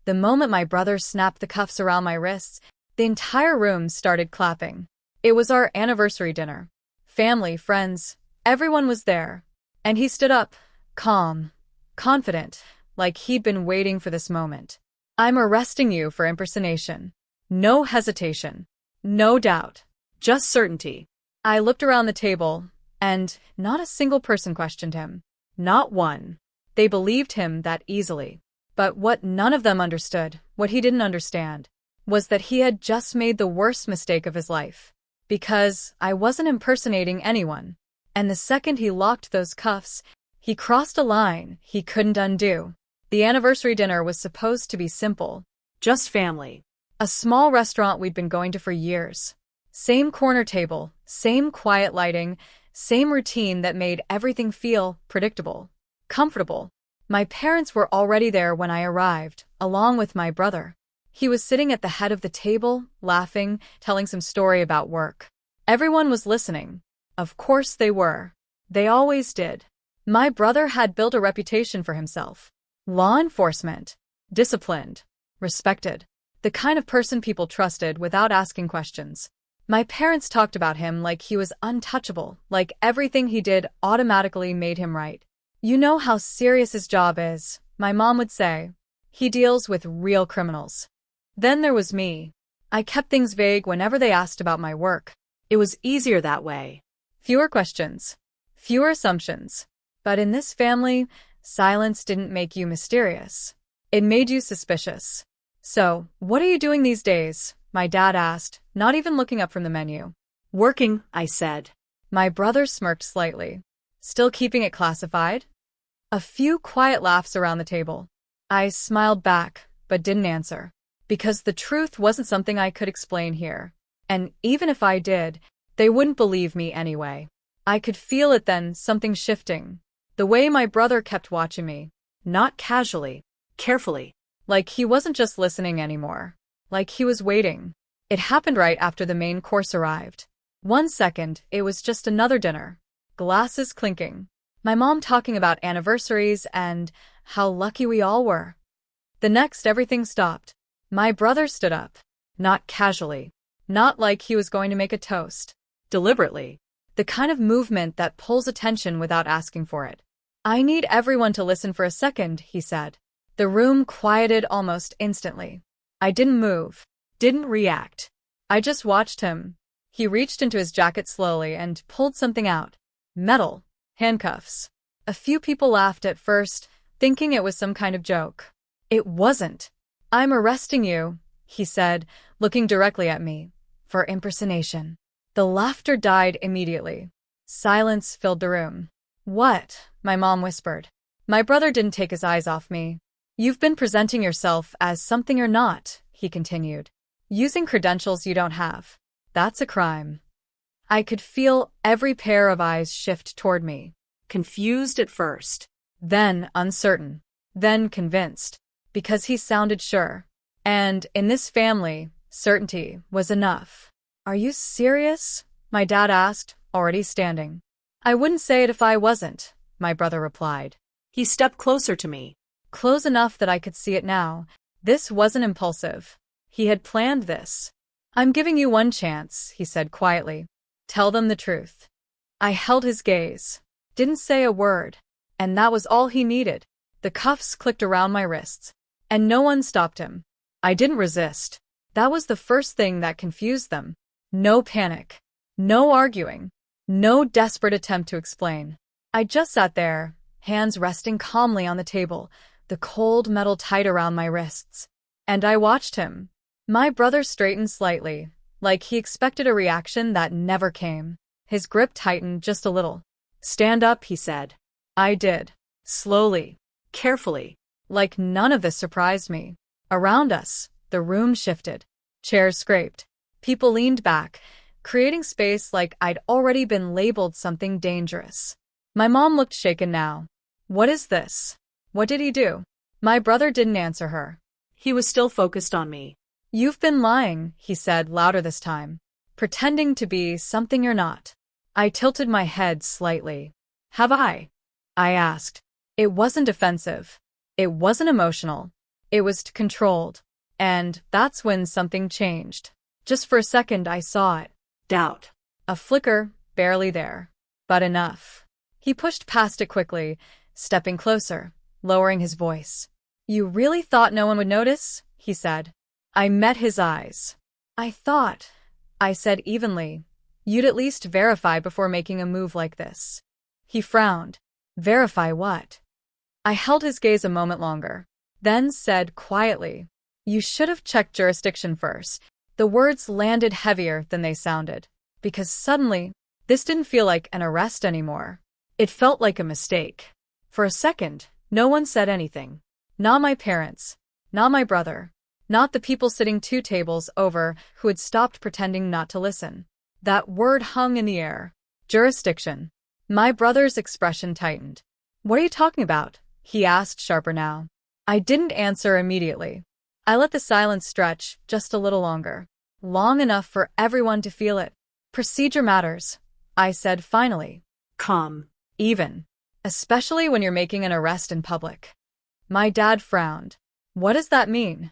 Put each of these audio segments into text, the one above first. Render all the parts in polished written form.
The moment my brother snapped the cuffs around my wrists, the entire room started clapping. It was our anniversary dinner. Family, friends, everyone was there. And he stood up, calm, confident, like he'd been waiting for this moment. "I'm arresting you for impersonation." No hesitation. No doubt. Just certainty. I looked around the table, and not a single person questioned him. Not one. They believed him that easily. But what none of them understood, what he didn't understand, was that he had just made the worst mistake of his life. Because I wasn't impersonating anyone. And the second he locked those cuffs, he crossed a line he couldn't undo. The anniversary dinner was supposed to be simple. Just family. A small restaurant we'd been going to for years. Same corner table, same quiet lighting, same routine that made everything feel predictable, comfortable. My parents were already there when I arrived, along with my brother. He was sitting at the head of the table, laughing, telling some story about work. Everyone was listening. Of course they were. They always did. My brother had built a reputation for himself. Law enforcement. Disciplined. Respected. The kind of person people trusted without asking questions. My parents talked about him like he was untouchable, like everything he did automatically made him right. "You know how serious his job is," my mom would say. "He deals with real criminals." Then there was me. I kept things vague whenever they asked about my work. It was easier that way. Fewer questions. Fewer assumptions. But in this family, silence didn't make you mysterious. It made you suspicious. "So, what are you doing these days?" my dad asked, not even looking up from the menu. "Working," I said. My brother smirked slightly. "Still keeping it classified?" A few quiet laughs around the table. I smiled back, but didn't answer. Because the truth wasn't something I could explain here. And even if I did, they wouldn't believe me anyway. I could feel it then, something shifting. The way my brother kept watching me. Not casually. Carefully. Like he wasn't just listening anymore. Like he was waiting. It happened right after the main course arrived. 1 second, it was just another dinner. Glasses clinking. My mom talking about anniversaries and how lucky we all were. The next, everything stopped. My brother stood up. Not casually. Not like he was going to make a toast. Deliberately. The kind of movement that pulls attention without asking for it. "I need everyone to listen for a second," he said. The room quieted almost instantly. I didn't move. Didn't react. I just watched him. He reached into his jacket slowly and pulled something out. Metal. Handcuffs. A few people laughed at first, thinking it was some kind of joke. It wasn't. "I'm arresting you," he said, looking directly at me, "for impersonation." The laughter died immediately. Silence filled the room. "What?" my mom whispered. My brother didn't take his eyes off me. "You've been presenting yourself as something you're not," he continued. "Using credentials you don't have. That's a crime." I could feel every pair of eyes shift toward me. Confused at first. Then uncertain. Then convinced. Because he sounded sure. And in this family, certainty was enough. "Are you serious?" my dad asked, already standing. "I wouldn't say it if I wasn't," my brother replied. He stepped closer to me. Close enough that I could see it now. This wasn't impulsive. He had planned this. "I'm giving you one chance," he said quietly. "Tell them the truth." I held his gaze. Didn't say a word. And that was all he needed. The cuffs clicked around my wrists. And no one stopped him. I didn't resist. That was the first thing that confused them. No panic. No arguing. No desperate attempt to explain. I just sat there, hands resting calmly on the table, the cold metal tight around my wrists. And I watched him. My brother straightened slightly, like he expected a reaction that never came. His grip tightened just a little. "Stand up," he said. I did. Slowly. Carefully. Like none of this surprised me. Around us, the room shifted. Chairs scraped. People leaned back, creating space like I'd already been labeled something dangerous. My mom looked shaken now. "What is this? What did he do?" My brother didn't answer her. He was still focused on me. "You've been lying," he said louder this time. "Pretending to be something you're not." I tilted my head slightly. "Have I?" I asked. It wasn't defensive. It wasn't emotional. It was controlled. And that's when something changed. Just for a second I saw it. Doubt. A flicker, barely there. But enough. He pushed past it quickly, stepping closer, lowering his voice. You really thought no one would notice? He said. I met his eyes. I thought, I said evenly, you'd at least verify before making a move like this. He frowned. Verify what? I held his gaze a moment longer, then said quietly, you should have checked jurisdiction first. The words landed heavier than they sounded, because suddenly, this didn't feel like an arrest anymore. It felt like a mistake. For a second, no one said anything. Not my parents, not my brother, not the people sitting 2 tables over who had stopped pretending not to listen. That word hung in the air. Jurisdiction. My brother's expression tightened. What are you talking about? He asked, sharper now. I didn't answer immediately. I let the silence stretch just a little longer. Long enough for everyone to feel it. Procedure matters, I said finally. Calm. Even. Especially when you're making an arrest in public. My dad frowned. What does that mean?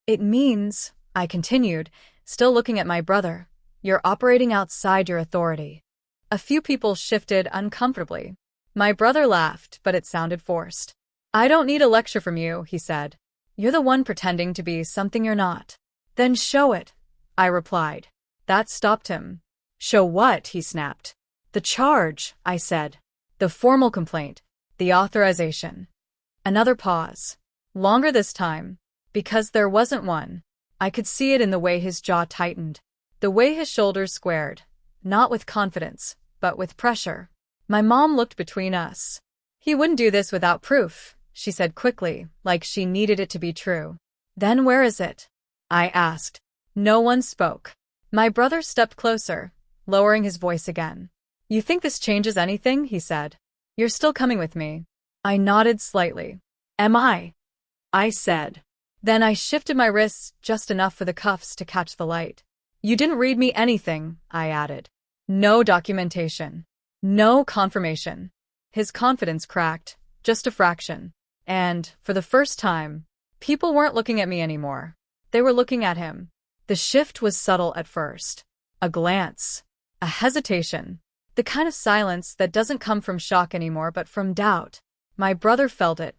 It means, I continued, still looking at my brother, you're operating outside your authority. A few people shifted uncomfortably. My brother laughed, but it sounded forced. I don't need a lecture from you, he said. You're the one pretending to be something you're not. Then show it, I replied. That stopped him. Show what? He snapped. The charge, I said. The formal complaint. The authorization. Another pause. Longer this time. Because there wasn't one. I could see it in the way his jaw tightened. The way his shoulders squared. Not with confidence, but with pressure. My mom looked between us. He wouldn't do this without proof, she said quickly, like she needed it to be true. Then where is it? I asked. No one spoke. My brother stepped closer, lowering his voice again. You think this changes anything? He said. You're still coming with me. I nodded slightly. Am I? I said. Then I shifted my wrists just enough for the cuffs to catch the light. You didn't read me anything, I added. No documentation. No confirmation. His confidence cracked, just a fraction. And, for the first time, people weren't looking at me anymore. They were looking at him. The shift was subtle at first. A glance. A hesitation. The kind of silence that doesn't come from shock anymore but from doubt. My brother felt it.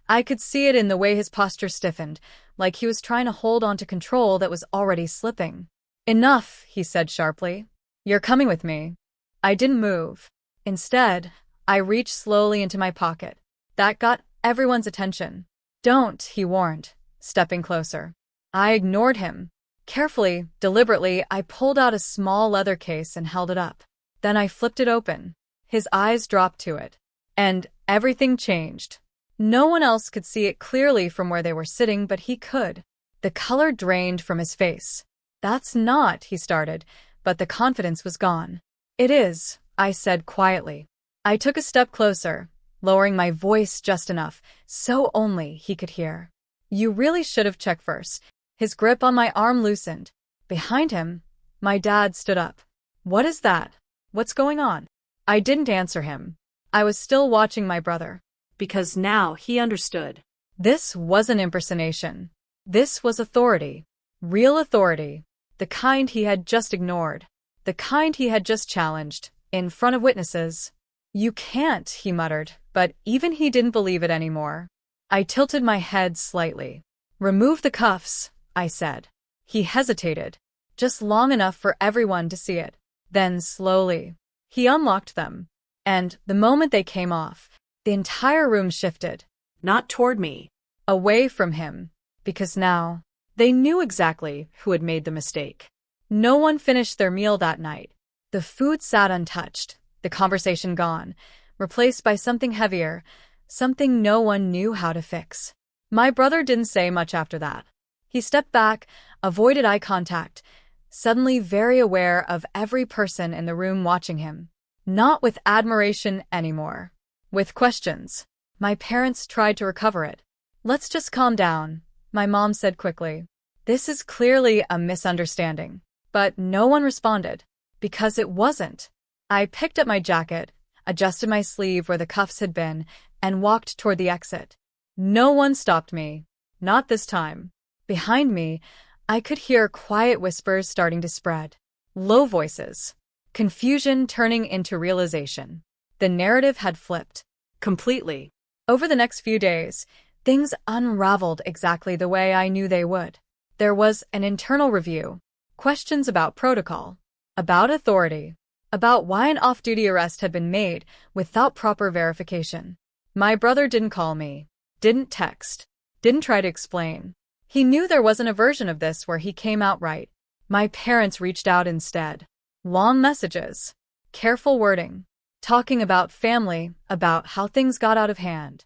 I could see it in the way his posture stiffened, like he was trying to hold on to control that was already slipping. Enough, he said sharply. You're coming with me. I didn't move. Instead, I reached slowly into my pocket. That got everyone's attention. Don't, he warned, stepping closer. I ignored him. Carefully, deliberately, I pulled out a small leather case and held it up. Then I flipped it open. His eyes dropped to it. And everything changed. No one else could see it clearly from where they were sitting, but he could. The color drained from his face. That's not, he started, but the confidence was gone. It is, I said quietly. I took a step closer, lowering my voice just enough, so only he could hear. You really should have checked first. His grip on my arm loosened. Behind him, my dad stood up. What is that? What's going on? I didn't answer him. I was still watching my brother. Because now he understood. This wasn't impersonation. This was authority. Real authority. The kind he had just ignored. The kind he had just challenged, in front of witnesses. You can't, he muttered, but even he didn't believe it anymore. I tilted my head slightly. Remove the cuffs, I said. He hesitated, just long enough for everyone to see it. Then slowly, he unlocked them. And the moment they came off, the entire room shifted. Not toward me. Away from him. Because now, they knew exactly who had made the mistake. No one finished their meal that night. The food sat untouched, the conversation gone, replaced by something heavier, something no one knew how to fix. My brother didn't say much after that. He stepped back, avoided eye contact, suddenly very aware of every person in the room watching him. Not with admiration anymore. With questions. My parents tried to recover it. Let's just calm down, my mom said quickly. This is clearly a misunderstanding. But no one responded. Because it wasn't. I picked up my jacket, adjusted my sleeve where the cuffs had been, and walked toward the exit. No one stopped me. Not this time. Behind me, I could hear quiet whispers starting to spread. Low voices. Confusion turning into realization. The narrative had flipped. Completely. Over the next few days, things unraveled exactly the way I knew they would. There was an internal review, questions about protocol, about authority, about why an off-duty arrest had been made without proper verification. My brother didn't call me, didn't text, didn't try to explain. He knew there wasn't a version of this where he came out right. My parents reached out instead. Long messages, careful wording, talking about family, about how things got out of hand.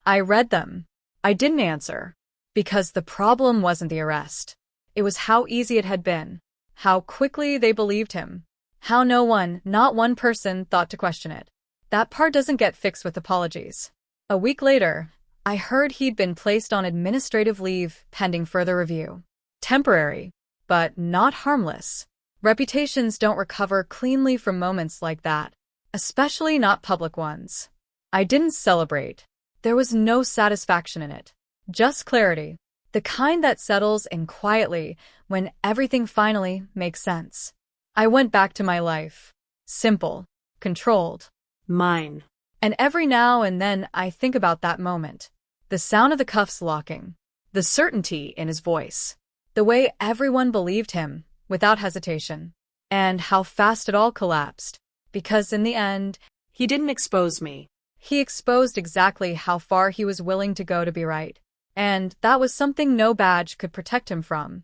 I read them. I didn't answer, because the problem wasn't the arrest. It was how easy it had been, how quickly they believed him, how no one, not one person, thought to question it. That part doesn't get fixed with apologies. A week later, I heard he'd been placed on administrative leave pending further review. Temporary, but not harmless. Reputations don't recover cleanly from moments like that, especially not public ones. I didn't celebrate. There was no satisfaction in it. Just clarity. The kind that settles in quietly when everything finally makes sense. I went back to my life. Simple. Controlled. Mine. And every now and then I think about that moment. The sound of the cuffs locking. The certainty in his voice. The way everyone believed him, without hesitation. And how fast it all collapsed. Because in the end, He didn't expose me. he exposed exactly how far he was willing to go to be right. And that was something no badge could protect him from.